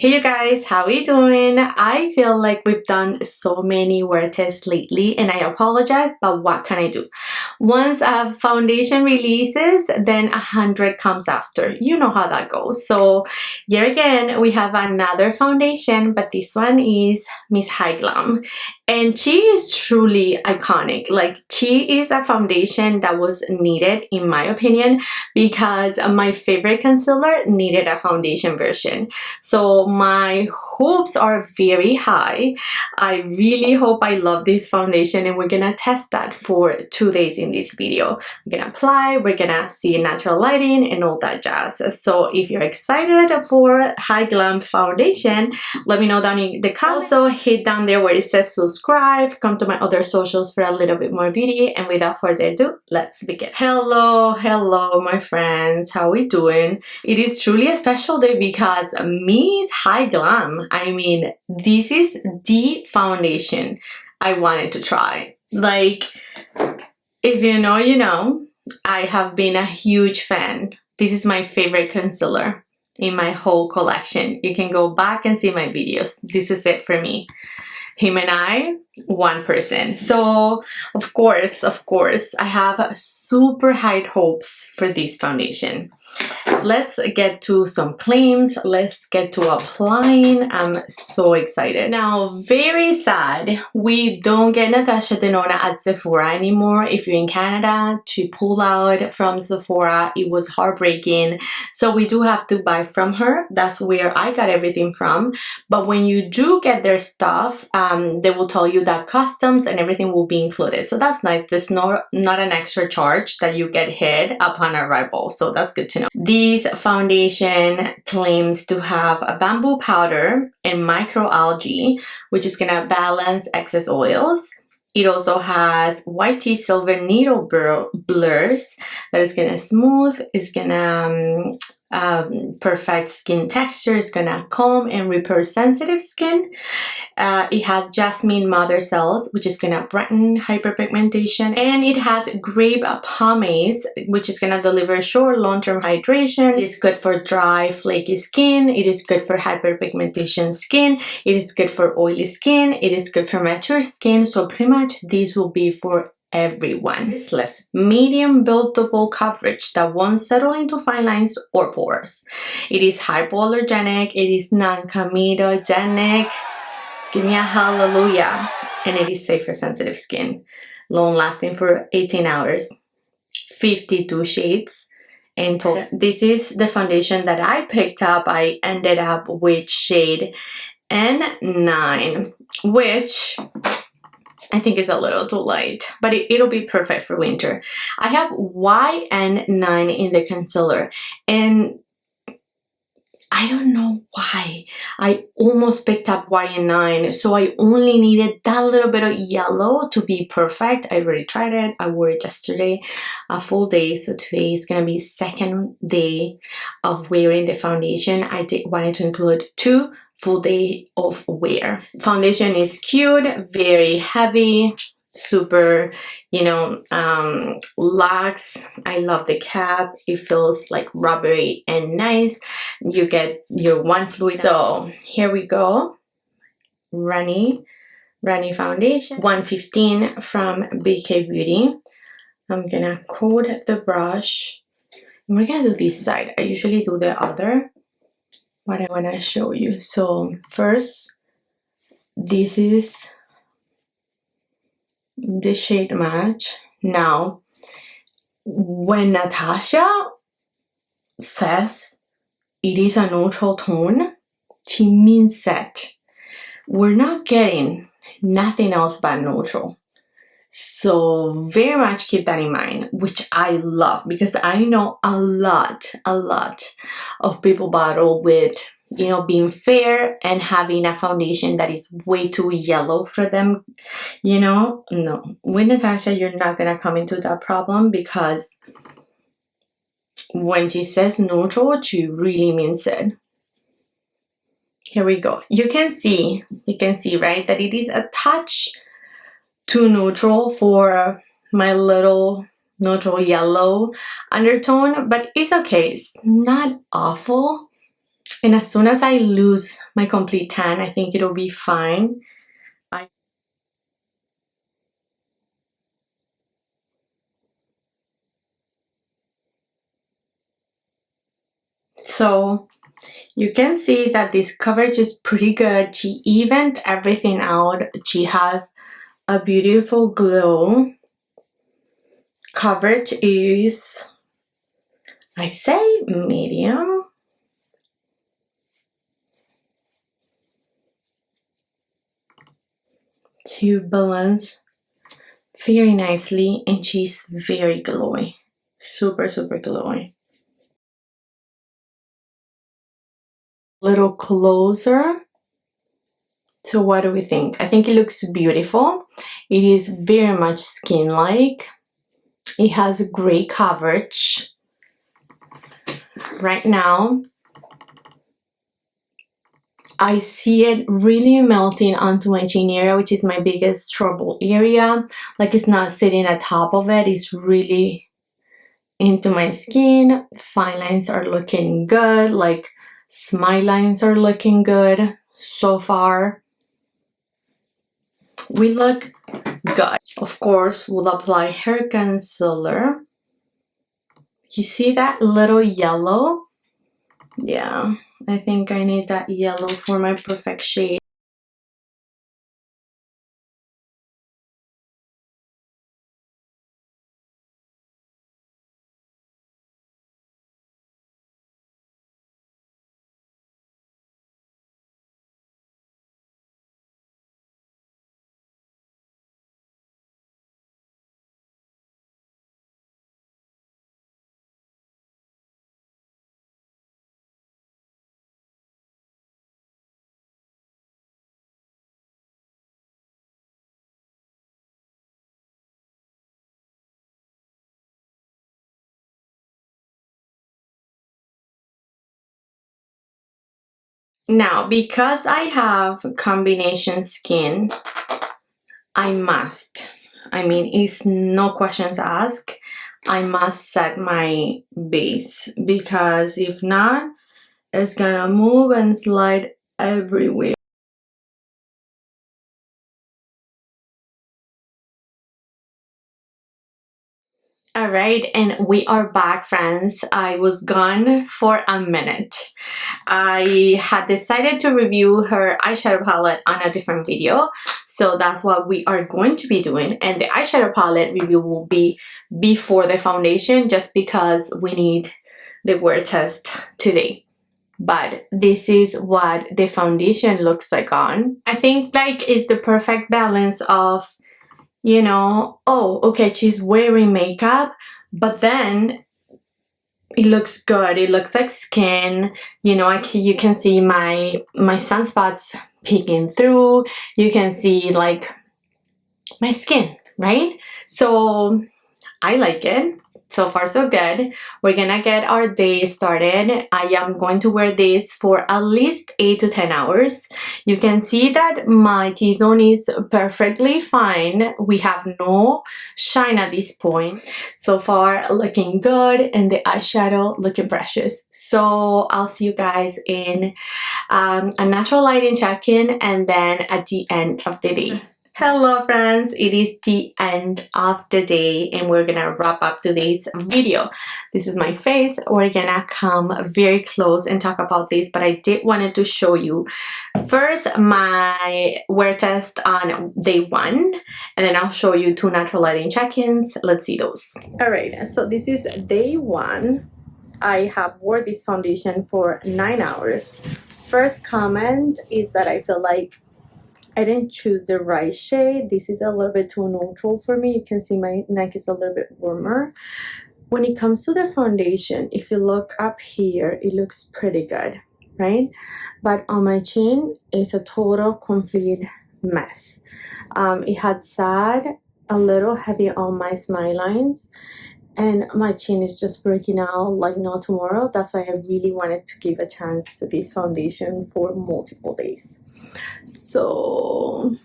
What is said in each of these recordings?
Hey you guys, how are you doing? I feel like we've done so many wear tests lately and I apologize, but what can I do? Once a foundation releases, then 100 comes after. You know how that goes. So here again, we have another foundation, but this one is Miss Hy-Glam. And she is truly iconic. Like, she is a foundation that was needed, in my opinion, because my favorite concealer needed a foundation version. So my hopes are very high. I really hope I love this foundation, and we're gonna test that for 2 days in this video. We're gonna apply, we're gonna see natural lighting and all that jazz. So if you're excited for Hy-Glam foundation, let me know down in the comments. Also hit down there where it says subscribe, come to my other socials for a little bit more beauty, and without further ado, let's begin. Hello my friends, how are we doing? It is truly a special day because Miss Hy-Glam, I mean, this is the foundation I wanted to try. Like, if you know, you know. I have been a huge fan. This is my favorite concealer in my whole collection. You can go back and see my videos. This is it for me. Him and I, one person. So of course, I have super high hopes for this foundation. Let's get to some claims. Let's get to applying. I'm so excited. Now, very sad, we don't get Natasha Denona at Sephora anymore. If you're in Canada, she pulled out from Sephora. It was heartbreaking. So we do have to buy from her. That's where I got everything from. But when you do get their stuff, they will tell you that customs and everything will be included. So that's nice. There's not an extra charge that you get hit upon arrival. So that's good to know. This foundation claims to have a bamboo powder and microalgae, which is gonna balance excess oils. It also has white tea silver needle blurs that is gonna smooth, is gonna perfect skin texture, is gonna calm and repair sensitive skin. It has jasmine mother cells, which is gonna brighten hyperpigmentation, and it has grape pomace, which is gonna deliver short long-term hydration. It is good for dry flaky skin. It is good for hyperpigmentation skin. It is good for oily skin. It is good for mature skin. So pretty much this will be for everyone. Listless, medium buildable coverage that won't settle into fine lines or pores. It is hypoallergenic. It is non-comedogenic. Give me a hallelujah. And it is safe for sensitive skin. Long lasting for 18 hours. 52 shades in total. This is the foundation that I picked up. I ended up with shade N9, which I think is a little too light, but it'll be perfect for winter. I have YN9 in the concealer, and I don't know why. I almost picked up YN9, so I only needed that little bit of yellow to be perfect. I already tried it. I wore it yesterday, a full day. So today is gonna be second day of wearing the foundation. I wanted to include 2 full day of wear. Foundation is cute, very heavy, super, you know, luxe. I love the cap. It feels like rubbery and nice. You get your one fluid. So here we go. Runny foundation, 115 from BK Beauty. I'm gonna coat the brush. And we're gonna do this side. I usually do the other, but I wanna show you. So first, this is the shade match. Now, when Natasha says it is a neutral tone, she means that we're not getting nothing else but neutral. So very much keep that in mind, which I love, because I know a lot of people battle with, you know, being fair and having a foundation that is way too yellow for them, you know. No, with Natasha, you're not gonna come into that problem, because when she says neutral, she really means it. Here we go. You can see, right, that it is a touch too neutral for my little neutral yellow undertone, but it's okay. It's not awful. And as soon as I lose my complete tan, I think it'll be fine. So you can see that this coverage is pretty good. She evened everything out. She has a beautiful glow. Coverage is, I say, medium. To balance very nicely, and she's very glowy. Super, super glowy. Little closer. So what do we think? I think it looks beautiful. It is very much skin-like. It has great coverage. Right now, I see it really melting onto my chin area, which is my biggest trouble area. Like, it's not sitting at top of it. It's really into my skin. Fine lines are looking good. Like, smile lines are looking good so far. We look good. Of course, we'll apply hair concealer. You see that little yellow? Yeah, I think I need that yellow for my perfect shade. Now, because I have combination skin, I must, I mean, it's no questions asked, I must set my base, because if not, it's gonna move and slide everywhere. All right, and we are back, friends. I was gone for a minute. I had decided to review her eyeshadow palette on a different video, so that's what we are going to be doing. And the eyeshadow palette review will be before the foundation, just because we need the wear test today. But this is what the foundation looks like on. I think like it's the perfect balance of, you know, oh, okay, she's wearing makeup, but then it looks good. It looks like skin. You know, you can see my sunspots peeking through. You can see like my skin, right? So I like it. So far so good. We're gonna get our day started. I am going to wear this for at least 8 to 10 hours. You can see that my T-zone is perfectly fine. We have no shine at this point. So far looking good, and the eyeshadow looking precious. So I'll see you guys in a natural lighting check-in, and then at the end of the day. Hello friends, it is the end of the day and we're gonna wrap up today's video. This is my face. We're gonna come very close and talk about this, but I did wanted to show you first my wear test on day 1, and then I'll show you 2 natural lighting check-ins. Let's see those. Alright, so this is day 1. I have wore this foundation for 9 hours. First comment is that I feel like I didn't choose the right shade. This is a little bit too neutral for me. You can see my neck is a little bit warmer. When it comes to the foundation, if you look up here, it looks pretty good, right? But on my chin, it's a total complete mess. It had sat a little heavy on my smile lines, and my chin is just breaking out like no tomorrow. That's why I really wanted to give a chance to this foundation for multiple days. So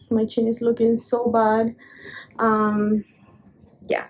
my chin is looking so bad. Yeah,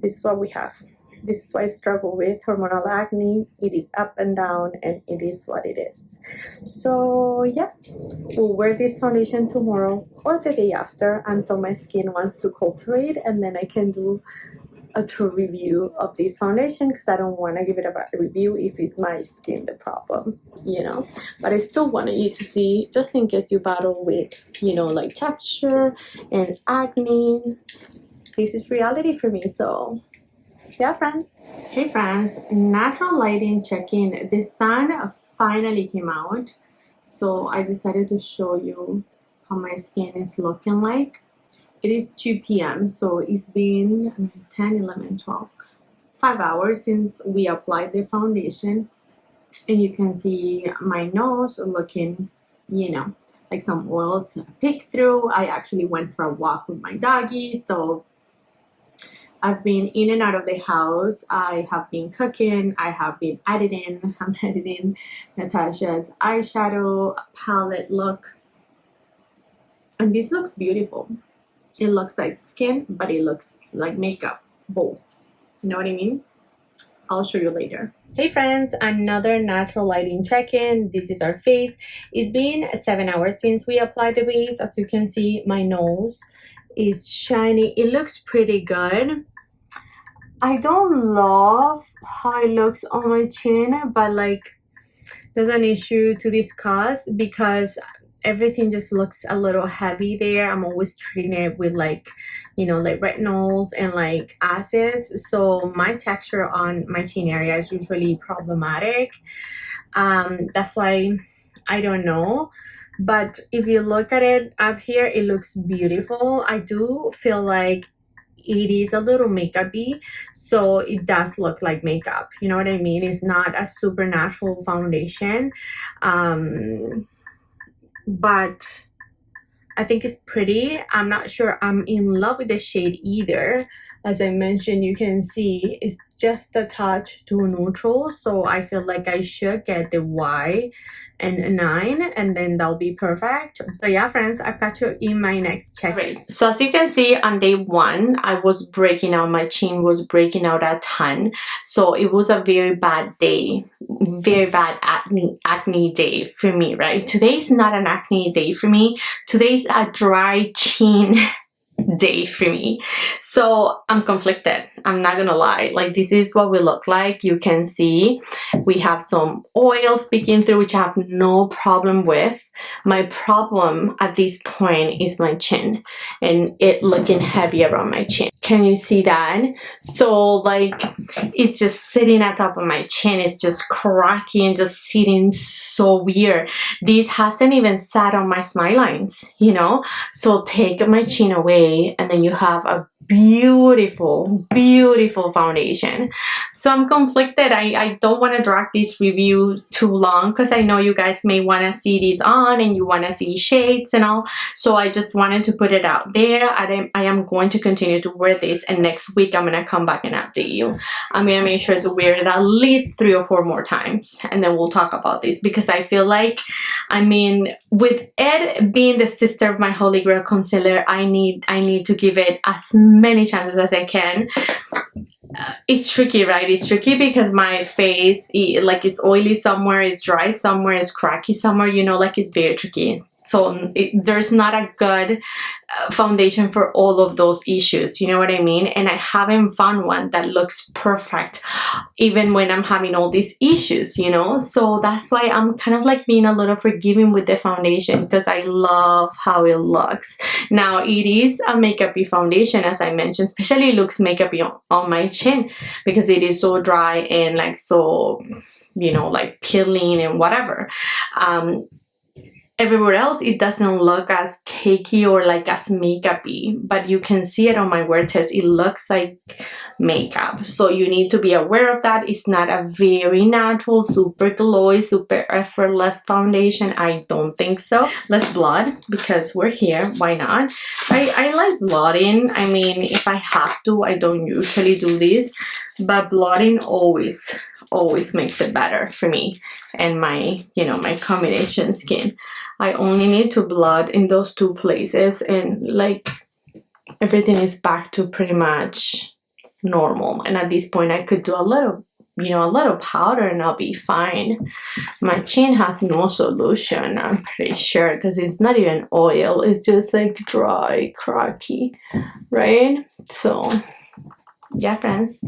this is what we have. This is why I struggle with hormonal acne. It is up and down, and it is what it is. So yeah, we'll wear this foundation tomorrow or the day after until my skin wants to cooperate, and then I can do a true review of this foundation, because I don't want to give it a bad review if it's my skin the problem, you know. But I still wanted you to see, just in case you battle with, you know, like texture and acne. This is reality for me. So yeah, friends. Hey friends, natural lighting check-in. The sun finally came out, so I decided to show you how my skin is looking like. It is 2 p.m. so it's been 10, 11, 12, 5 hours since we applied the foundation, and you can see my nose looking, you know, like some oils peek through. I actually went for a walk with my doggy, so I've been in and out of the house. I have been cooking. I have been editing. I'm editing Natasha's eyeshadow palette look, and this looks beautiful. It looks like skin, but it looks like makeup, both. You know what I mean? I'll show you later. Hey friends, another natural lighting check-in. This is our face. It's been 7 hours since we applied the base. As you can see, my nose is shiny. It looks pretty good. I don't love how it looks on my chin, but like there's an issue to discuss because everything just looks a little heavy there. I'm always treating it with like, you know, like retinols and like acids, so my texture on my chin area is usually problematic. That's why I don't know, but if you look at it up here, it looks beautiful. I do feel like it is a little makeup-y, so it does look like makeup, you know what I mean? It's not a super natural foundation, but I think it's pretty. I'm not sure I'm in love with the shade either. As I mentioned, you can see it's just a touch too neutral, so I feel like I should get the Y and a 9, and then that'll be perfect. So yeah, friends, I'll catch you in my next check-in. So as you can see, on day 1, I was breaking out, my chin was breaking out a ton, so it was a very bad day, very bad acne day for me, right? Today is not an acne day for me. Today's a dry chin day for me, so I'm conflicted. I'm not gonna lie. Like, this is what we look like. You can see we have some oil speaking through, which I have no problem with. My problem at this point is my chin and it looking heavy around my chin. Can you see that? So like, it's just sitting at top of my chin. It's just cracking, just sitting so weird. This hasn't even sat on my smile lines, you know? So take my chin away and then you have a beautiful foundation. So I'm conflicted. I don't want to drag this review too long because I know you guys may want to see this on and you want to see shades and all, so I just wanted to put it out there. I am going to continue to wear this, and next week I'm gonna come back and update you. I'm gonna make sure to wear it at least 3 or 4 more times, and then we'll talk about this, because I feel like, I mean, with it being the sister of my Holy Grail concealer, I need to give it as many chances as I can. It's tricky, right? It's tricky because my face, like, it's oily somewhere, it's dry somewhere, it's cracky somewhere, you know, like, it's very tricky. So there's not a good foundation for all of those issues, you know what I mean? And I haven't found one that looks perfect even when I'm having all these issues, you know? So that's why I'm kind of like being a little forgiving with the foundation, because I love how it looks. Now, it is a makeup-y foundation, as I mentioned, especially it looks makeup-y on my chin because it is so dry and like so, you know, like peeling and whatever. Everywhere else, it doesn't look as cakey or like as makeup-y, but you can see it on my wear test. It looks like makeup, so you need to be aware of that. It's not a very natural, super glowy, super effortless foundation. I don't think so. Let's blot because we're here. Why not? I like blotting. I mean, if I have to, I don't usually do this, but blotting always makes it better for me and my, you know, my combination skin. I only need to blot in those 2 places, and like everything is back to pretty much normal. And at this point, I could do a little, you know, a little powder and I'll be fine. My chin has no solution, I'm pretty sure, because it's not even oil. It's just like dry, cracky, right? So yeah, friends,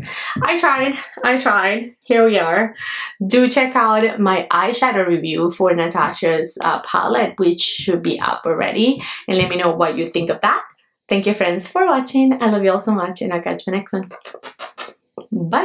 I tried. Here we are. Do check out my eyeshadow review for Natasha's palette, which should be up already, and let me know what you think of that. Thank you, friends, for watching. I love you all so much, and I'll catch you next one. Bye.